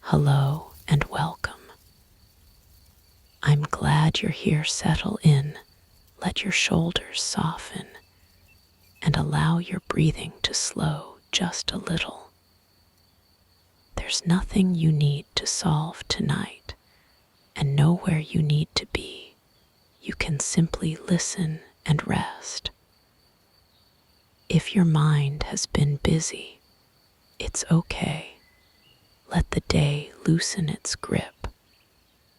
Hello and welcome. I'm glad you're here. Settle in, let your shoulders soften, and allow your breathing to slow just a little. There's nothing you need to solve tonight, and nowhere you need to be. You can simply listen and rest. If your mind has been busy, it's okay. Let the day loosen its grip,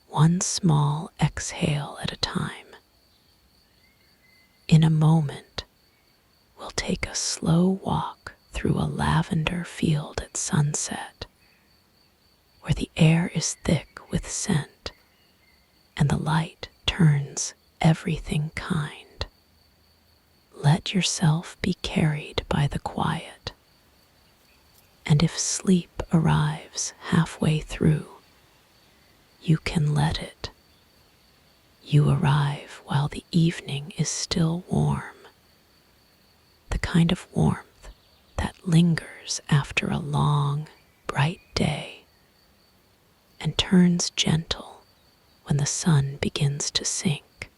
one small exhale at a time. In a moment, we'll take a slow walk through a lavender field at sunset, where the air is thick with scent and the light turns everything kind. Let yourself be carried by the quiet, and if sleep arrives halfway through, you can let it. You arrive while the evening is still warm, the kind of warmth that lingers after a long, bright day and turns gentle when the sun begins to sink.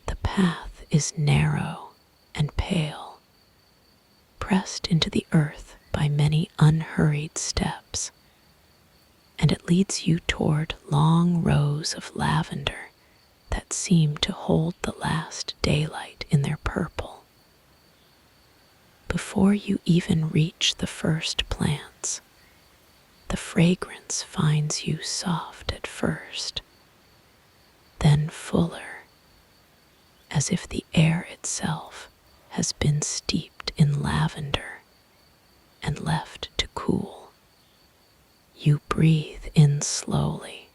The path is narrow and pale, pressed into the earth by many unhurried steps, and it leads you toward long rows of lavender that seem to hold the last daylight in their purple. Before you even reach the first plants, the fragrance finds you soft at first, then fuller, as if the air itself has been steeped in lavender and left to cool. You breathe in slowly,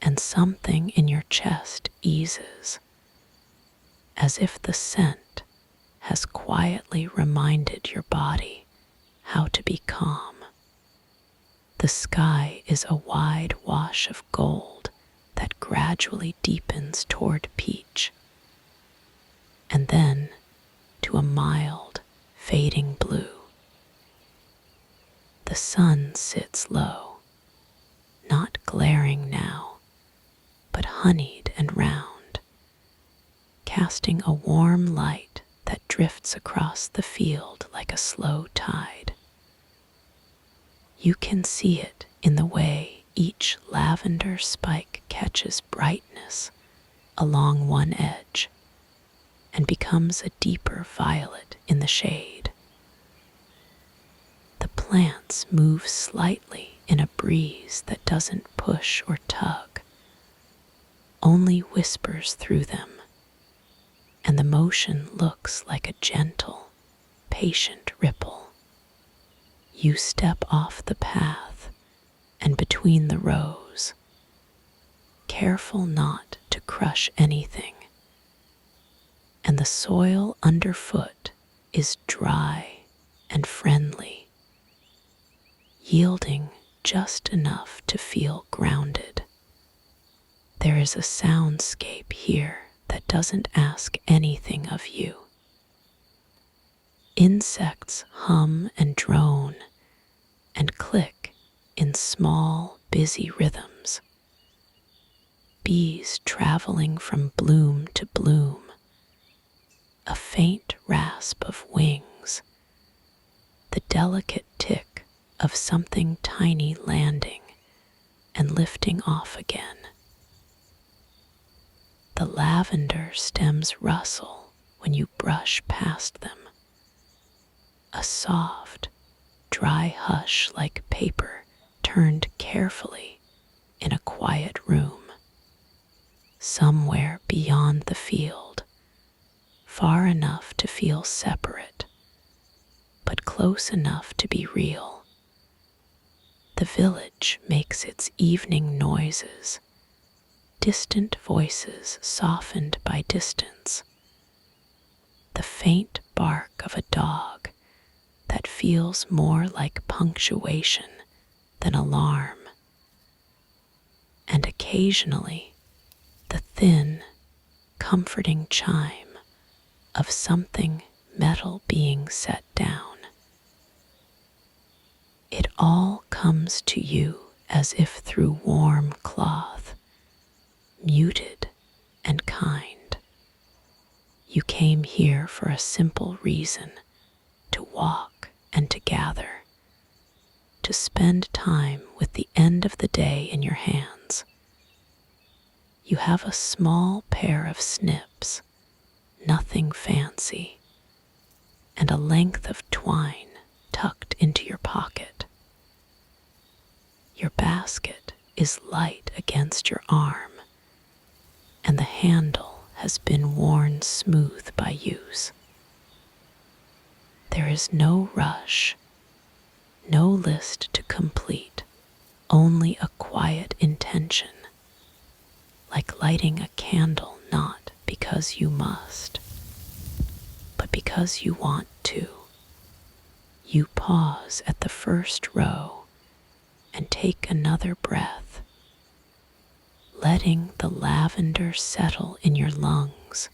and something in your chest eases, as if the scent has quietly reminded your body how to be calm. The sky is a wide wash of gold that gradually deepens toward peach, and then to a mild, fading blue. The sun sits low, not glaring now, but honeyed and round, casting a warm light that drifts across the field like a slow tide. You can see it in the way each lavender spike catches brightness along one edge and becomes a deeper violet in the shade. The plants move slightly in a breeze that doesn't push or tug, only whispers through them, and the motion looks like a gentle, patient ripple. You step off the path and between the rows, careful not to crush anything, and the soil underfoot is dry and friendly, yielding just enough to feel grounded. There is a soundscape here that doesn't ask anything of you. Insects hum and drone and click in small, busy rhythms. Bees traveling from bloom to bloom, a faint rasp of wings, the delicate tick of something tiny landing and lifting off again. The lavender stems rustle when you brush past them, a soft, dry hush like paper turned carefully in a quiet room, somewhere beyond the field, far enough to feel separate, but close enough to be real. The village makes its evening noises, distant voices softened by distance, the faint bark of a dog that feels more like punctuation than alarm, and occasionally the thin, comforting chime of something metal being set down. It all comes to you as if through warm cloth, muted and kind. You came here for a simple reason: to walk and to gather, to spend time with the end of the day in your hands. You have a small pair of snips, nothing fancy, and a length of twine tucked into your pocket. Your basket is light against your arm, and the handle has been worn smooth by use. There is no rush, no list to complete, only a quiet intention, like lighting a candle not because you must, but because you want to. You pause at the first row and take another breath, letting the lavender settle in your lungs,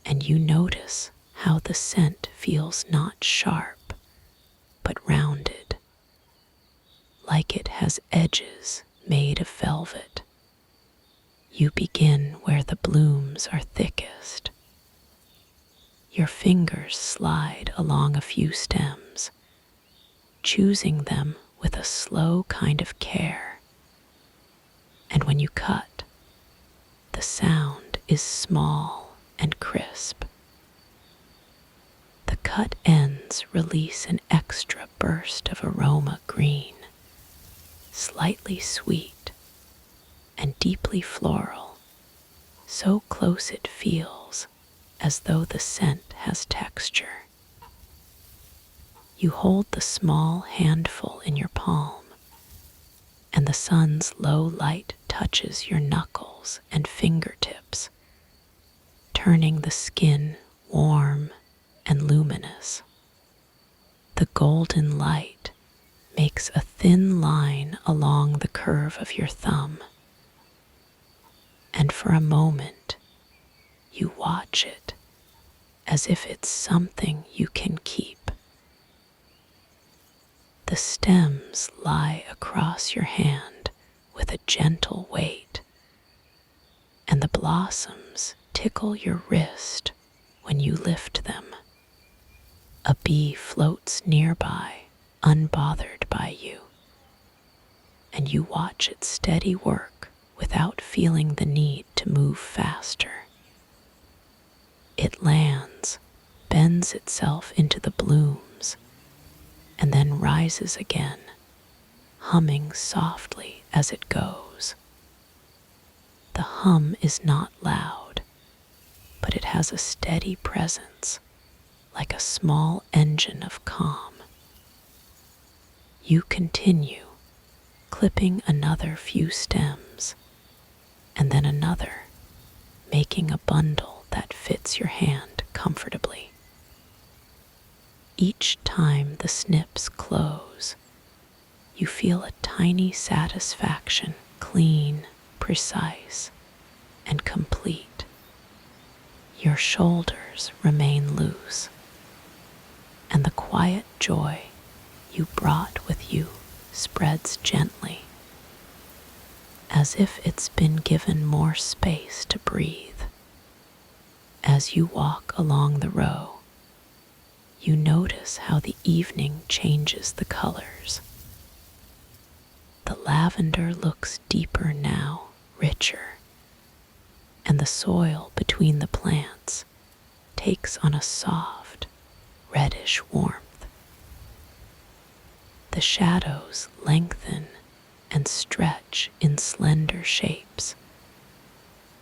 and you notice how the scent feels not sharp, but rounded, like it has edges made of velvet. You begin where the blooms are thickest. Your fingers slide along a few stems, choosing them with a slow kind of care. And when you cut, the sound is small and crisp. The cut ends release an extra burst of aroma green, slightly sweet and deeply floral, so close it feels as though the scent has texture. You hold the small handful in your palm, and the sun's low light touches your knuckles and fingertips, turning the skin warm and luminous. The golden light makes a thin line along the curve of your thumb, and for a moment you watch it as if it's something you can keep. The stems lie across your hand with a gentle weight, and the blossoms tickle your wrist when you lift them. A bee floats nearby, unbothered by you, and you watch its steady work without feeling the need to move faster. It lands, bends itself into the blooms, and then rises again, humming softly as it goes. The hum is not loud, but it has a steady presence, like a small engine of calm. You continue, clipping another few stems, and then another, making a bundle that fits your hand comfortably. Each time the snips close, you feel a tiny satisfaction, clean, precise, and complete. Your shoulders remain loose, and the quiet joy you brought with you spreads gently, as if it's been given more space to breathe. As you walk along the row, you notice how the evening changes the colors. The lavender looks deeper now, richer, and the soil between the plants takes on a soft, reddish warmth. The shadows lengthen and stretch in slender shapes,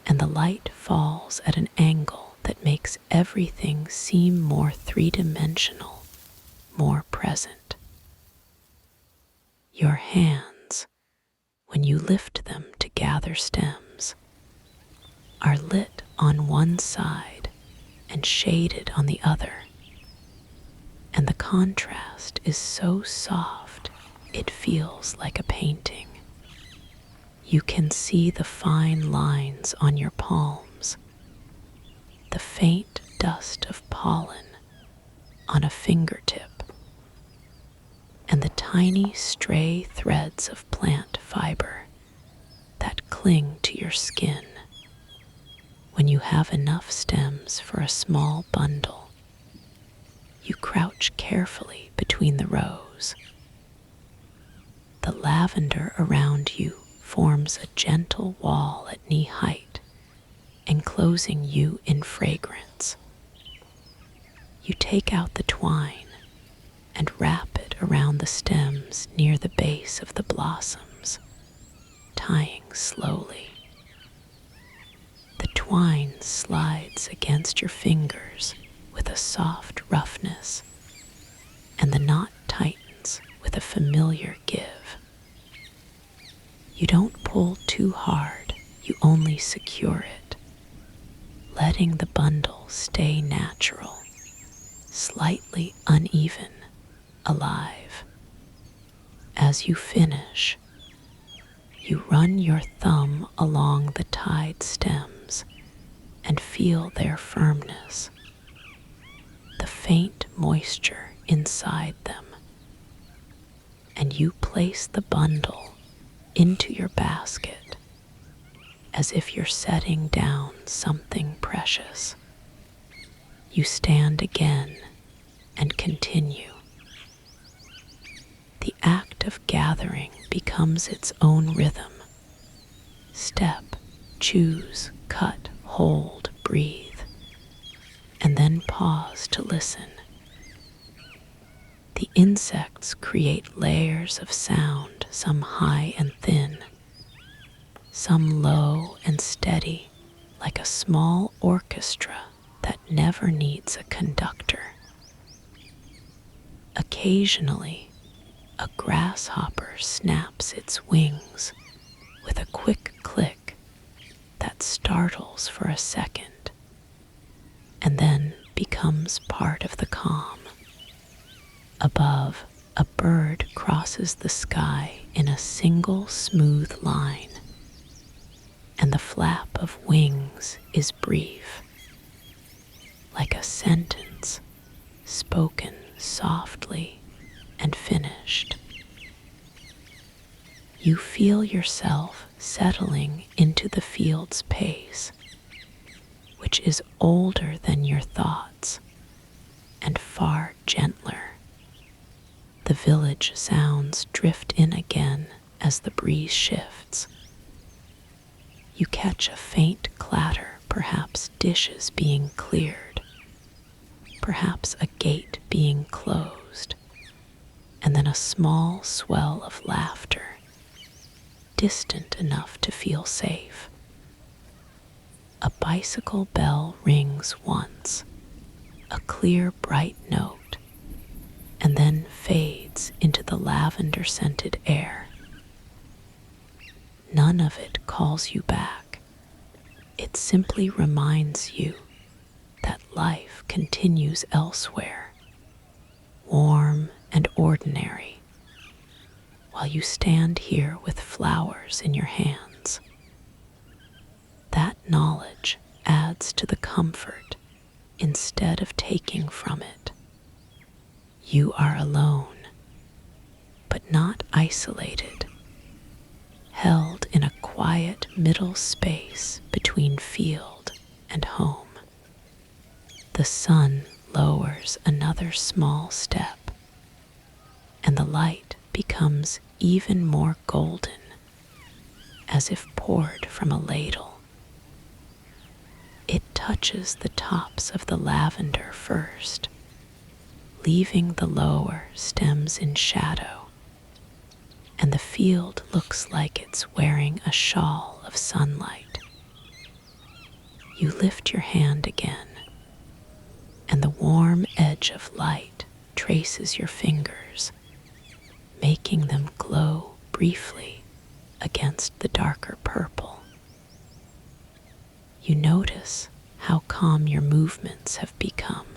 and the light falls at an angle that makes everything seem more three-dimensional, more present. Your hands, when you lift them to gather stems, are lit on one side and shaded on the other, and the contrast is so soft it feels like a painting. You can see the fine lines on your palms, the faint dust of pollen on a fingertip, and the tiny stray threads of plant fiber that cling to your skin. When you have enough stems for a small bundle, you crouch carefully between the rows. The lavender around you forms a gentle wall at knee height, enclosing you in fragrance. You take out the twine and wrap it around the stems near the base of the blossoms, tying slowly. The twine slides against your fingers with a soft roughness, and the knot tightens with a familiar give. You don't pull too hard, you only secure it, letting the bundle stay natural, slightly uneven, alive. As you finish, you run your thumb along the tied stems and feel their firmness, the faint moisture inside them, and you place the bundle into your basket as if you're setting down something precious. You stand again and continue. The act of gathering becomes its own rhythm. Step, choose, cut, hold, breathe, and then pause to listen. The insects create layers of sound, some high and thin, some low and steady, like a small orchestra that never needs a conductor. Occasionally, a grasshopper snaps its wings with a quick click that startles for a second and then becomes part of the calm. Above, a bird crosses the sky in a single smooth line, and the flap of wings is brief, like a sentence spoken softly and finished. You feel yourself settling into the field's pace, which is older than your thoughts and far gentler. The village sounds drift in again as the breeze shifts. You catch a faint clatter, perhaps dishes being cleared, perhaps a gate being closed, and then a small swell of laughter, distant enough to feel safe. A bicycle bell rings once, a clear, bright note, and then fades into the lavender-scented air. None of it calls you back. It simply reminds you that life continues elsewhere, warm and ordinary, while you stand here with flowers in your hands. That knowledge adds to the comfort instead of taking from it. You are alone, but not isolated, held in a quiet middle space between field and home. The sun lowers another small step, and the light becomes even more golden, as if poured from a ladle. It touches the tops of the lavender first, leaving the lower stems in shadow, and the field looks like it's wearing a shawl of sunlight. You lift your hand again, and the warm edge of light traces your fingers, making them glow briefly against the darker purple. You notice how calm your movements have become,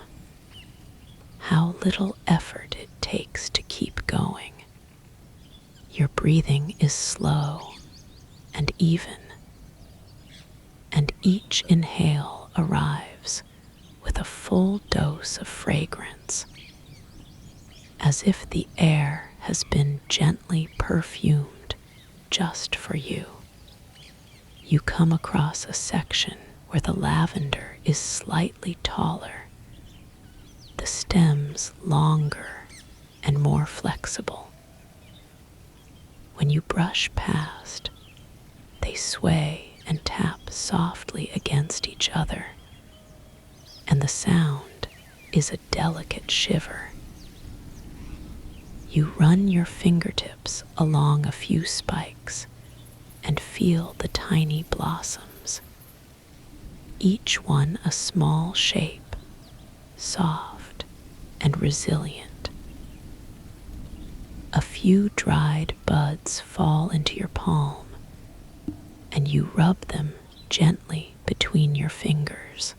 how little effort it takes to keep going. Your breathing is slow and even, and each inhale arrives with a full dose of fragrance, as if the air has been gently perfumed just for you. You come across a section where the lavender is slightly taller, the stems longer and more flexible. When you brush past, they sway and tap softly against each other, and the sound is a delicate shiver. You run your fingertips along a few spikes and feel the tiny blossoms, each one a small shape, soft and resilient. A few dried buds fall into your palm, and you rub them gently between your fingers.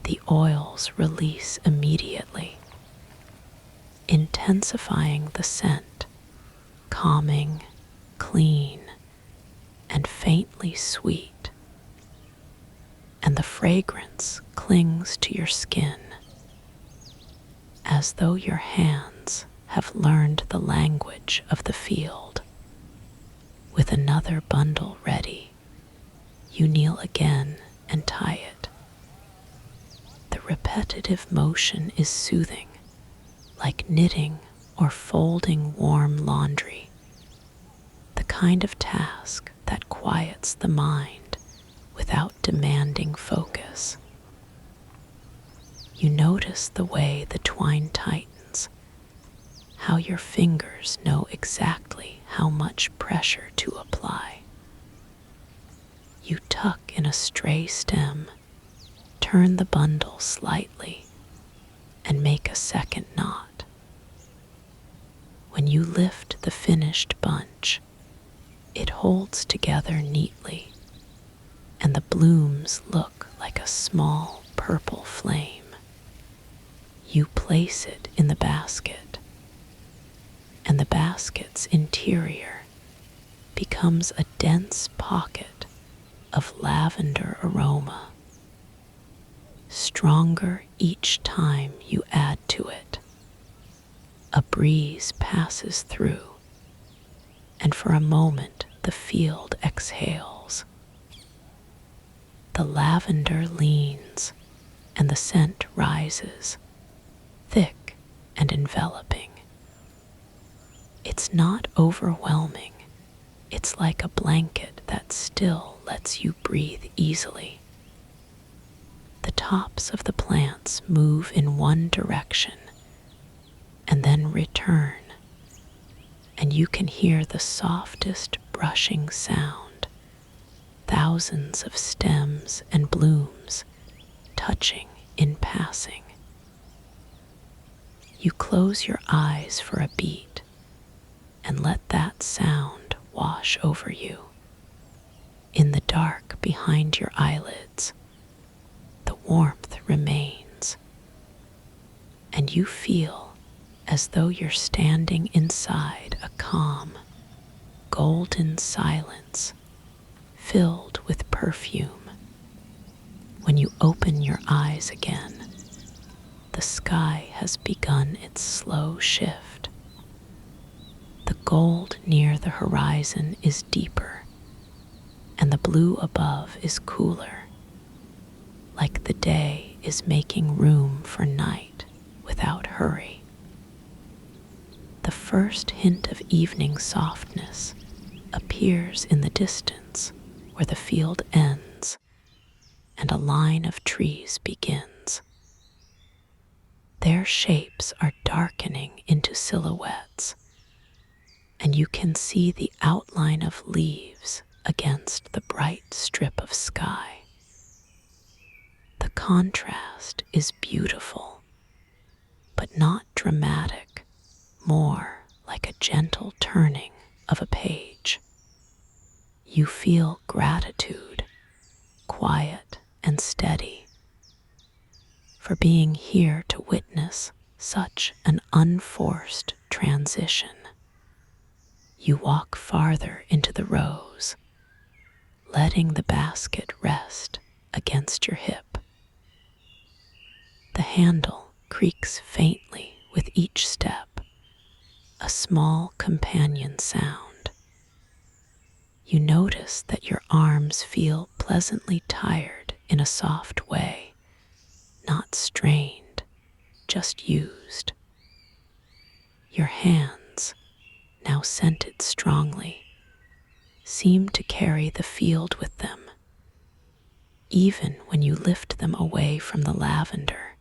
The oils release immediately, intensifying the scent, calming, clean, and faintly sweet. And the fragrance clings to your skin, as though your hands have learned the language of the field. With another bundle ready, you kneel again and tie it. The repetitive motion is soothing, like knitting or folding warm laundry, the kind of task that quiets the mind without demanding focus. You notice the way the twine tightens, how your fingers know exactly how much pressure to apply. You tuck in a stray stem, turn the bundle slightly, and make a second knot. When you lift the finished bunch, it holds together neatly, and the blooms look like a small purple flame. You place it in the basket, and the basket's interior becomes a dense pocket of lavender aroma, stronger each time you add to it. A breeze passes through, and for a moment the field exhales. The lavender leans, and the scent rises, thick and enveloping. It's not overwhelming. It's like a blanket that still lets you breathe easily. The tops of the plants move in one direction and then return, and you can hear the softest brushing sound, thousands of stems and blooms touching in passing. You close your eyes for a beat and let that sound wash over you. In the dark behind your eyelids, the warmth remains, and you feel as though you're standing inside a calm, golden silence filled with perfume. When you open your eyes again, the sky has begun its slow shift. The gold near the horizon is deeper, and the blue above is cooler, like the day is making room for night without hurry. The first hint of evening softness appears in the distance where the field ends and a line of trees begins. Their shapes are darkening into silhouettes, and you can see the outline of leaves against the bright strip of sky. The contrast is beautiful, but not dramatic, more like a gentle turning of a page. You feel gratitude, quiet and steady, for being here to witness such an unforced transition. You walk farther into the rows, letting the basket rest against your hip. The handle creaks faintly with each step, a small companion sound. You notice that your arms feel pleasantly tired in a soft way, not strained, just used. Your hands, now scented strongly, seem to carry the field with them. Even when you lift them away from the lavender,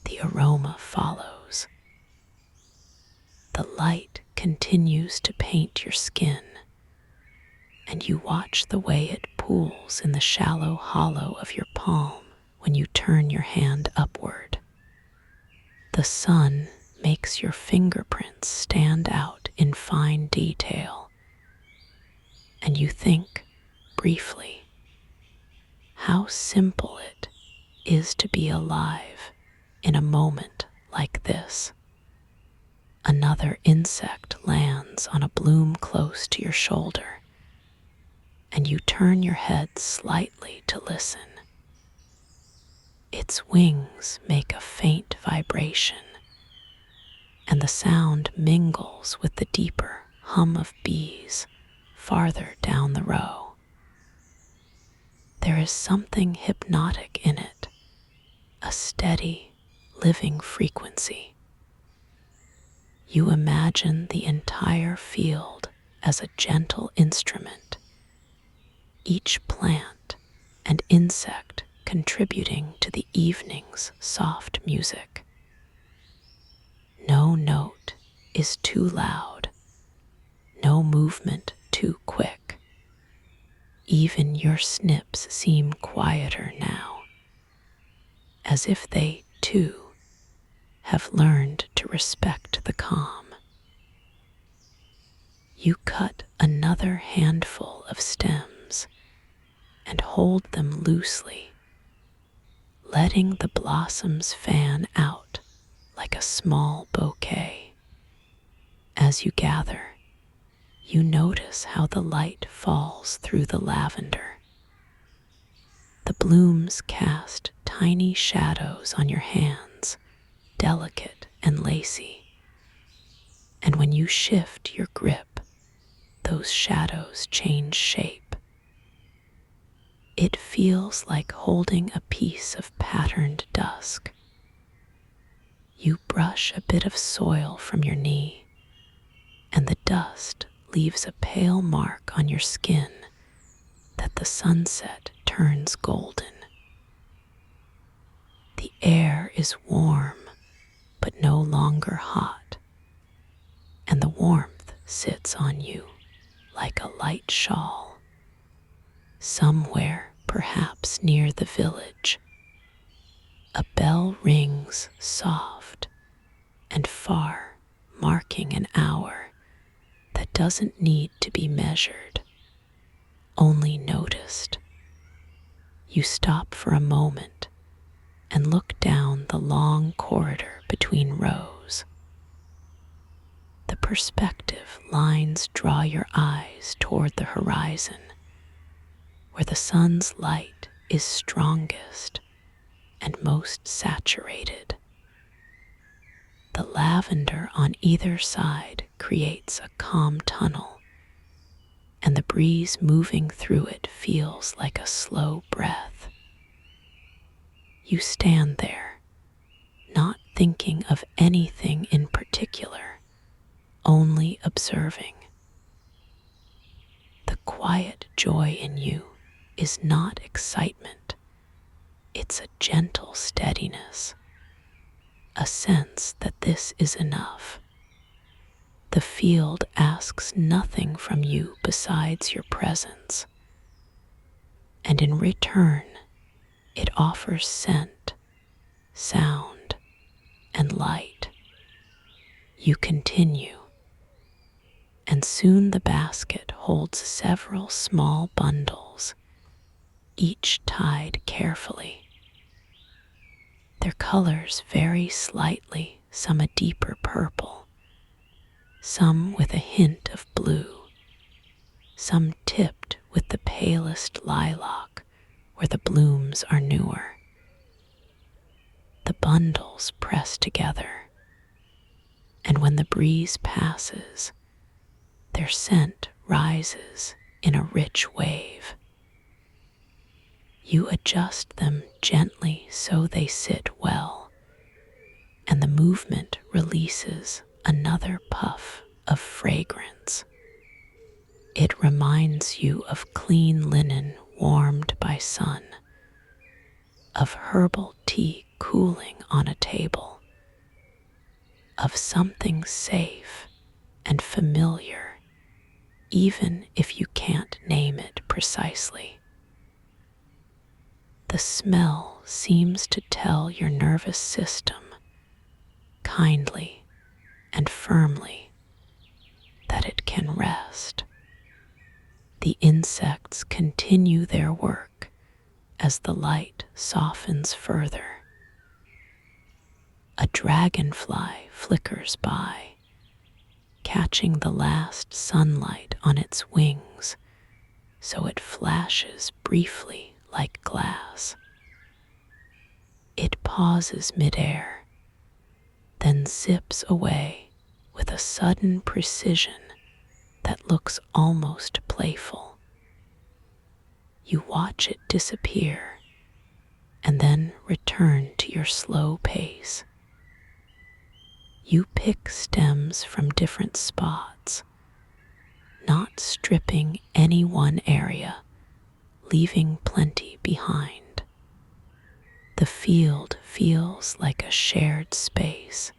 the aroma follows. The light continues to paint your skin, and you watch the way it pools in the shallow hollow of your palm when you turn your hand upward. The sun makes your fingerprints stand out in fine detail, and you think, briefly, how simple it is to be alive in a moment like this. Another insect lands on a bloom close to your shoulder, and you turn your head slightly to listen. Its wings make a faint vibration, and the sound mingles with the deeper hum of bees farther down the row. There is something hypnotic in it, a steady, living frequency. You imagine the entire field as a gentle instrument, each plant and insect contributing to the evening's soft music. No note is too loud, no movement too quick. Even your snips seem quieter now, as if they, too, have learned to respect the calm. You cut another handful of stems and hold them loosely, letting the blossoms fan out like a small bouquet. As you gather, you notice how the light falls through the lavender. The blooms cast tiny shadows on your hands, delicate and lacy. And when you shift your grip, those shadows change shape. It feels like holding a piece of patterned dusk. You brush a bit of soil from your knee, and the dust leaves a pale mark on your skin that the sunset turns golden. The air is warm, but no longer hot, and the warmth sits on you like a light shawl. Somewhere, perhaps near the village, a bell rings soft and far, marking an hour that doesn't need to be measured, only noticed. You stop for a moment and look down the long corridor between rows. The perspective lines draw your eyes toward the horizon, where the sun's light is strongest and most saturated. The lavender on either side creates a calm tunnel, and the breeze moving through it feels like a slow breath. You stand there, not thinking of anything in particular, only observing. The quiet joy in you is not excitement. It's a gentle steadiness, a sense that this is enough. The field asks nothing from you besides your presence, and in return, it offers scent, sound, and light. You continue, and soon the basket holds several small bundles, each tied carefully. Their colors vary slightly, some a deeper purple, some with a hint of blue, some tipped with the palest lilac where the blooms are newer. The bundles press together, and when the breeze passes, their scent rises in a rich wave. You adjust them gently so they sit well, and the movement releases another puff of fragrance. It reminds you of clean linen warmed by sun, of herbal tea cooling on a table, of something safe and familiar, even if you can't name it precisely. The smell seems to tell your nervous system, kindly and firmly, that it can rest. The insects continue their work as the light softens further. A dragonfly flickers by, catching the last sunlight on its wings so it flashes briefly like glass. It pauses midair, then zips away with a sudden precision that looks almost playful. You watch it disappear and then return to your slow pace. You pick stems from different spots, not stripping any one area, leaving plenty behind. The field feels like a shared space,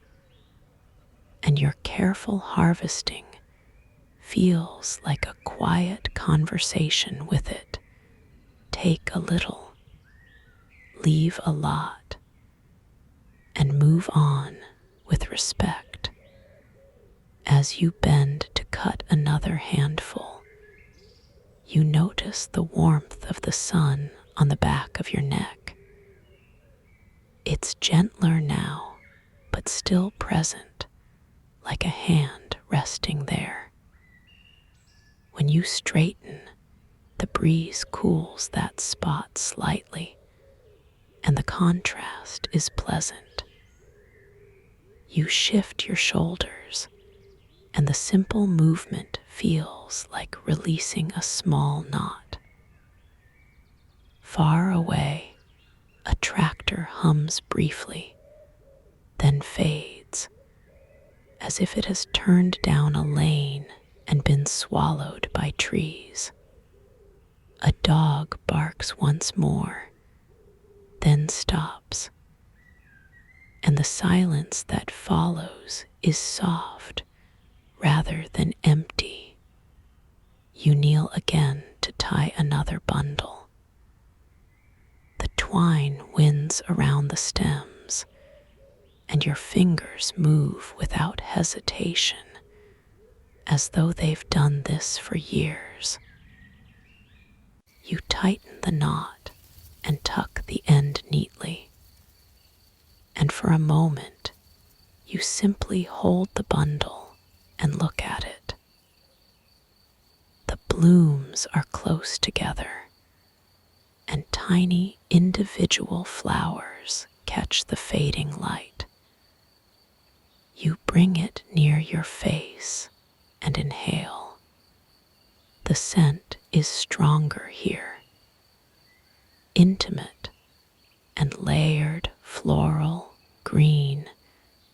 and your careful harvesting feels like a quiet conversation with it. Take a little, leave a lot, and move on with respect. As you bend to cut another handful, you notice the warmth of the sun on the back of your neck. It's gentler now, but still present, like a hand resting there. When you straighten, the breeze cools that spot slightly, and the contrast is pleasant. You shift your shoulders, and the simple movement feels like releasing a small knot. Far away, a tractor hums briefly, then fades, as if it has turned down a lane and been swallowed by trees. A dog barks once more, then stops, and the silence that follows is soft rather than empty. You kneel again to tie another bundle. The twine winds around the stems, and your fingers move without hesitation, as though they've done this for years. You tighten the knot and tuck the end neatly, and for a moment you simply hold the bundle and look at it. The blooms are close together, and tiny individual flowers catch the fading light. You bring it near your face and inhale. The scent is stronger here, intimate and layered, floral, green,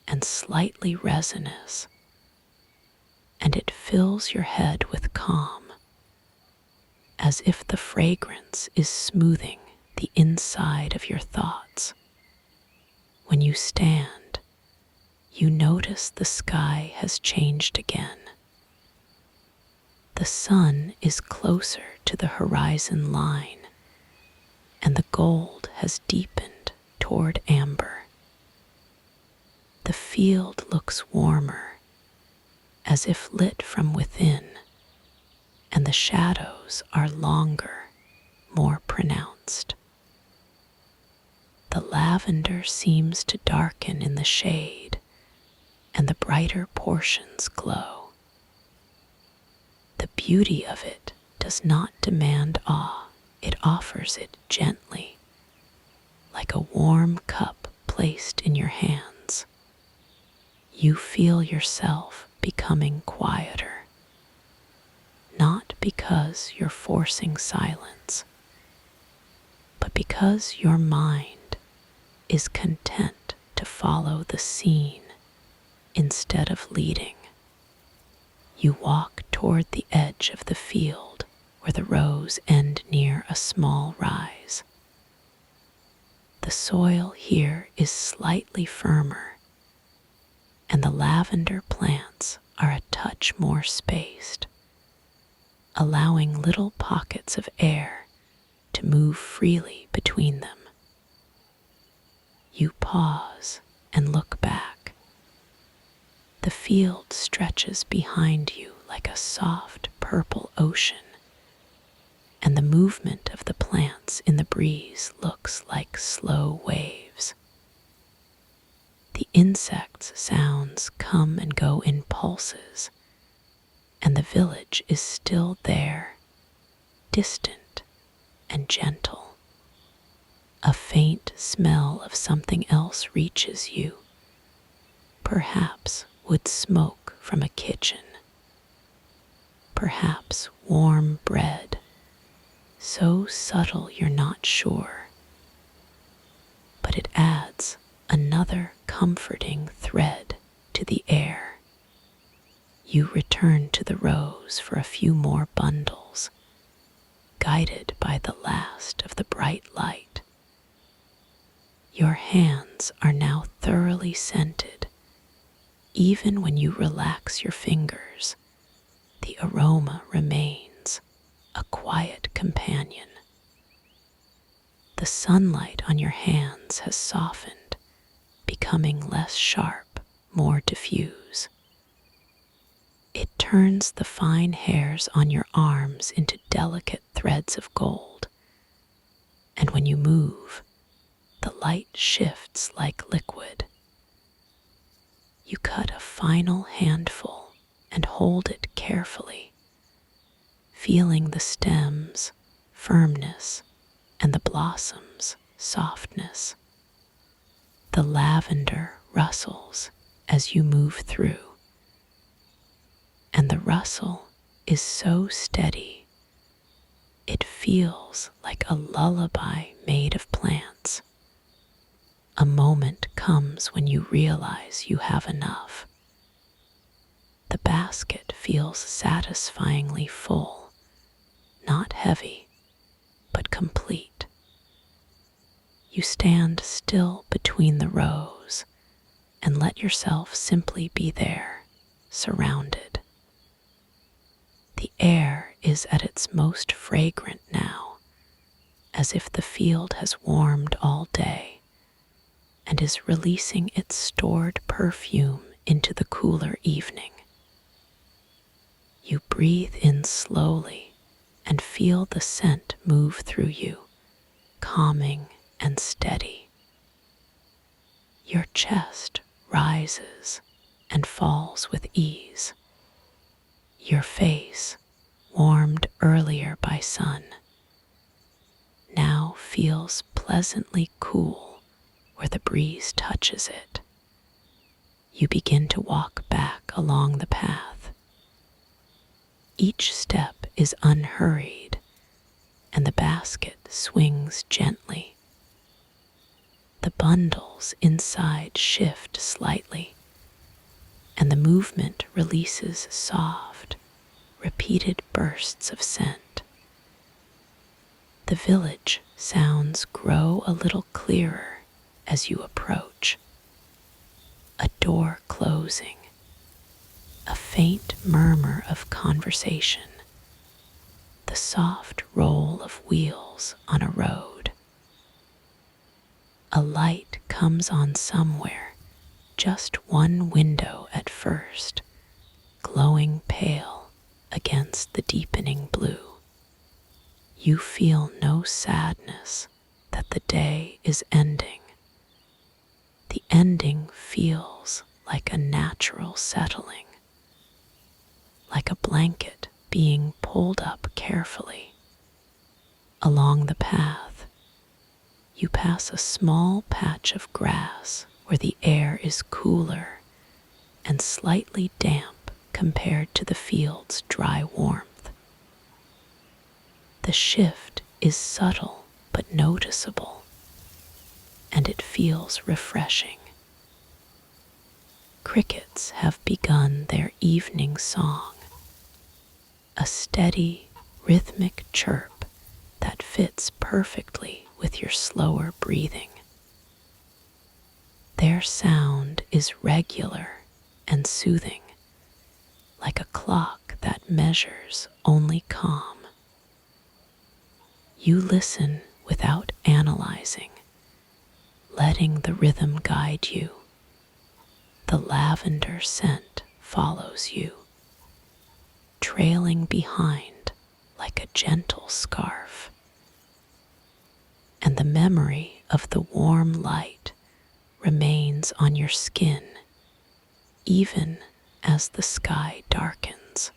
and slightly resinous, and it fills your head with calm, as if the fragrance is smoothing the inside of your thoughts. When you stand, you notice the sky has changed again. The sun is closer to the horizon line, and the gold has deepened toward amber. The field looks warmer, as if lit from within, and the shadows are longer, more pronounced. The lavender seems to darken in the shade, and the brighter portions glow. The beauty of it does not demand awe, it offers it gently, like a warm cup placed in your hands. You feel yourself becoming quieter, not because you're forcing silence, but because your mind is content to follow the scene instead of leading. You walk toward the edge of the field where the rows end near a small rise. The soil here is slightly firmer, and the lavender plants are a touch more spaced, allowing little pockets of air to move freely between them. You pause and look back. The field stretches behind you like a soft purple ocean, and the movement of the plants in the breeze looks like slow waves. The insects' sounds come and go in pulses, and the village is still there, distant and gentle. A faint smell of something else reaches you, perhaps wood smoke from a kitchen, perhaps warm bread, so subtle you're not sure, but it adds another comforting thread to the air. You return to the rows for a few more bundles, guided by the last of the bright light. Your hands are now thoroughly scented. Even when you relax your fingers, the aroma remains, a quiet companion. The sunlight on your hands has softened, becoming less sharp, more diffuse. It turns the fine hairs on your arms into delicate threads of gold, and when you move, the light shifts like liquid. You cut a final handful and hold it carefully, feeling the stems' firmness and the blossoms' softness. The lavender rustles as you move through, and the rustle is so steady, it feels like a lullaby made of plants. A moment comes when you realize you have enough. The basket feels satisfyingly full, not heavy, but complete. You stand still between the rows and let yourself simply be there, surrounded. The air is at its most fragrant now, as if the field has warmed all day and is releasing its stored perfume into the cooler evening. You breathe in slowly and feel the scent move through you, calming and steady. Your chest rises and falls with ease. Your face, warmed earlier by sun, now feels pleasantly cool where the breeze touches it. You begin to walk back along the path. Each step is unhurried, and the basket swings gently. The bundles inside shift slightly, and the movement releases soft, repeated bursts of scent. The village sounds grow a little clearer as you approach. A door closing, a faint murmur of conversation, the soft roll of wheels on a road. A light comes on somewhere, just one window at first, glowing pale against the deepening blue. You feel no sadness that the day is ending. The ending feels like a natural settling, like a blanket being pulled up carefully. Along the path, you pass a small patch of grass where the air is cooler and slightly damp compared to the field's dry warmth. The shift is subtle but noticeable, and it feels refreshing. Crickets have begun their evening song, a steady, rhythmic chirp that fits perfectly with your slower breathing. Their sound is regular and soothing, like a clock that measures only calm. You listen without analyzing, letting the rhythm guide you. The lavender scent follows you, trailing behind like a gentle scarf. And the memory of the warm light remains on your skin even as the sky darkens.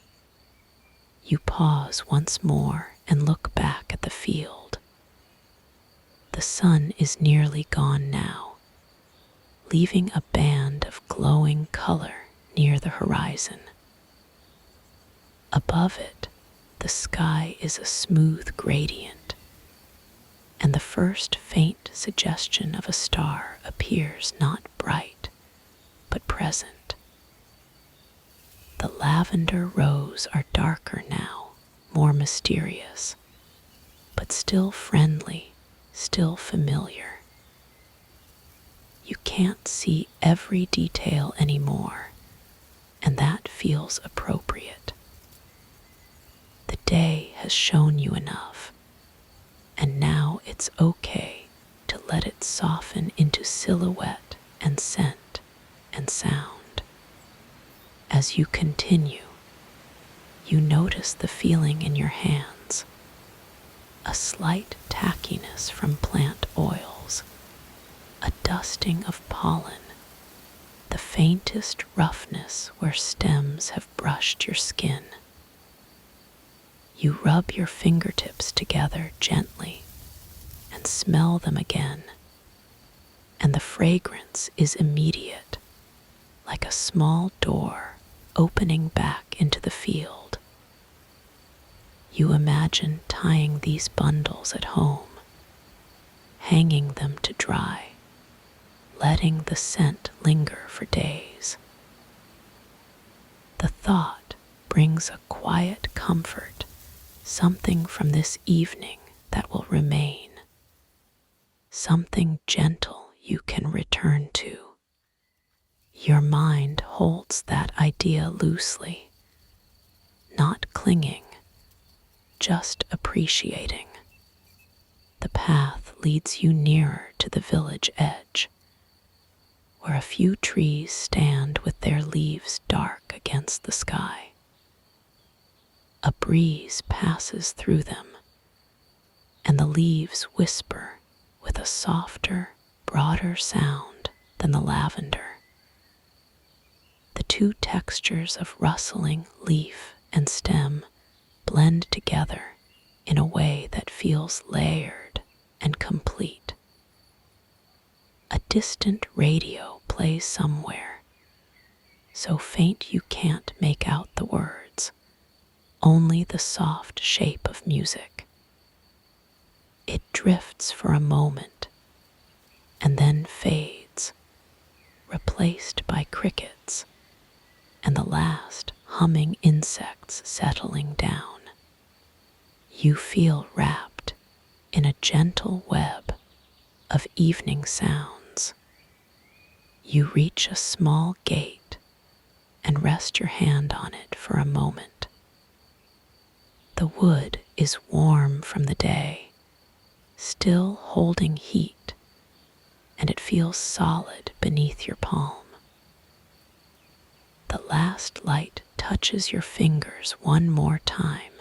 You pause once more and look back at the field. The sun is nearly gone now, leaving a band of glowing color near the horizon. Above it, the sky is a smooth gradient, and the first faint suggestion of a star appears not bright, but present. The lavender rows are darker now, more mysterious, but still friendly, still familiar. You can't see every detail anymore, and that feels appropriate. The day has shown you enough, and now it's okay to let it soften into silhouette and scent and sound. As you continue, you notice the feeling in your hands, a slight tackiness from plant oils, a dusting of pollen, the faintest roughness where stems have brushed your skin. You rub your fingertips together gently and smell them again, and the fragrance is immediate, like a small door opening back into the field. You imagine tying these bundles at home, hanging them to dry, letting the scent linger for days. The thought brings a quiet comfort, something from this evening that will remain, something gentle you can return to. Your mind holds that idea loosely, not clinging, just appreciating. The path leads you nearer to the village edge, where a few trees stand with their leaves dark against the sky. A breeze passes through them, and the leaves whisper with a softer, broader sound than the lavender. The two textures of rustling leaf and stem blend together in a way that feels layered and complete. A distant radio plays somewhere, so faint you can't make out the words, only the soft shape of music. It drifts for a moment and then fades, replaced by crickets and the last humming insects settling down. You feel wrapped in a gentle web of evening sounds. You reach a small gate and rest your hand on it for a moment. The wood is warm from the day, still holding heat, and it feels solid beneath your palm. The last light touches your fingers one more time,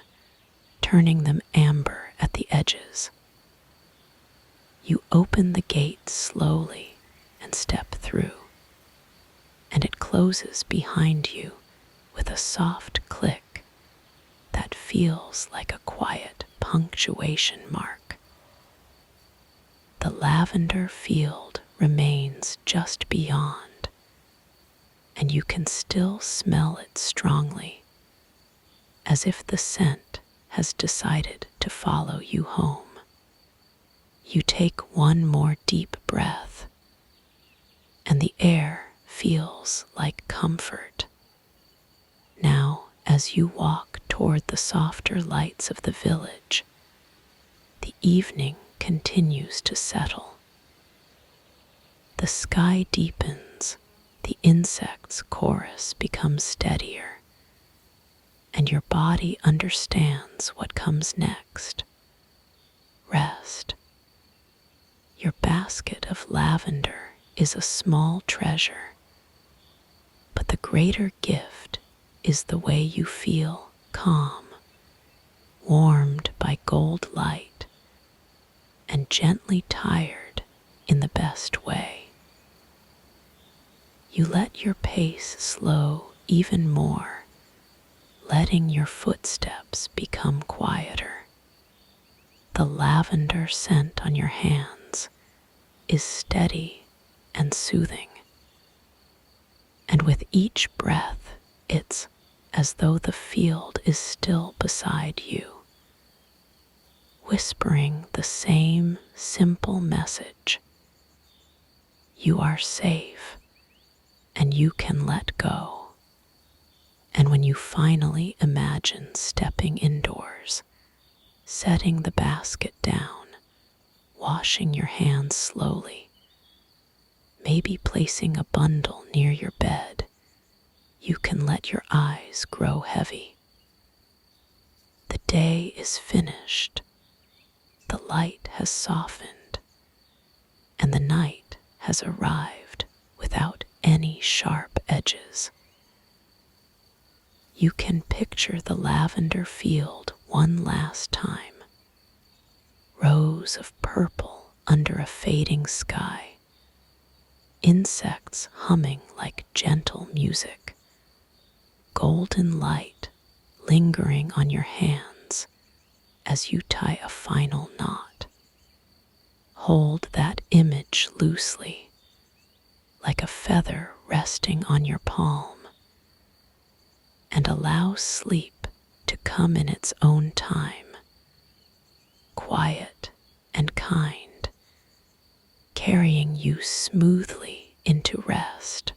turning them amber at the edges. You open the gate slowly and step through, and it closes behind you with a soft click that feels like a quiet punctuation mark. The lavender field remains just beyond, and you can still smell it strongly, as if the scent has decided to follow you home. You take one more deep breath, and the air feels like comfort. Now, as you walk toward the softer lights of the village, the evening continues to settle. The sky deepens, the insects' chorus becomes steadier, and your body understands what comes next. Rest. Your basket of lavender is a small treasure, but the greater gift is the way you feel calm, warmed by gold light, and gently tired in the best way. You let your pace slow even more, letting your footsteps become quieter. The lavender scent on your hands is steady and soothing, and with each breath, it's as though the field is still beside you, whispering the same simple message. You are safe, and you can let go. And when you finally imagine stepping indoors, setting the basket down, washing your hands slowly, maybe placing a bundle near your bed, you can let your eyes grow heavy. The day is finished, the light has softened, and the night has arrived without any sharp edges. You can picture the lavender field one last time. Rows of purple under a fading sky, insects humming like gentle music, golden light lingering on your hands as you tie a final knot. Hold that image loosely, like a feather resting on your palm, and allow sleep to come in its own time, quiet and kind, carrying you smoothly into rest.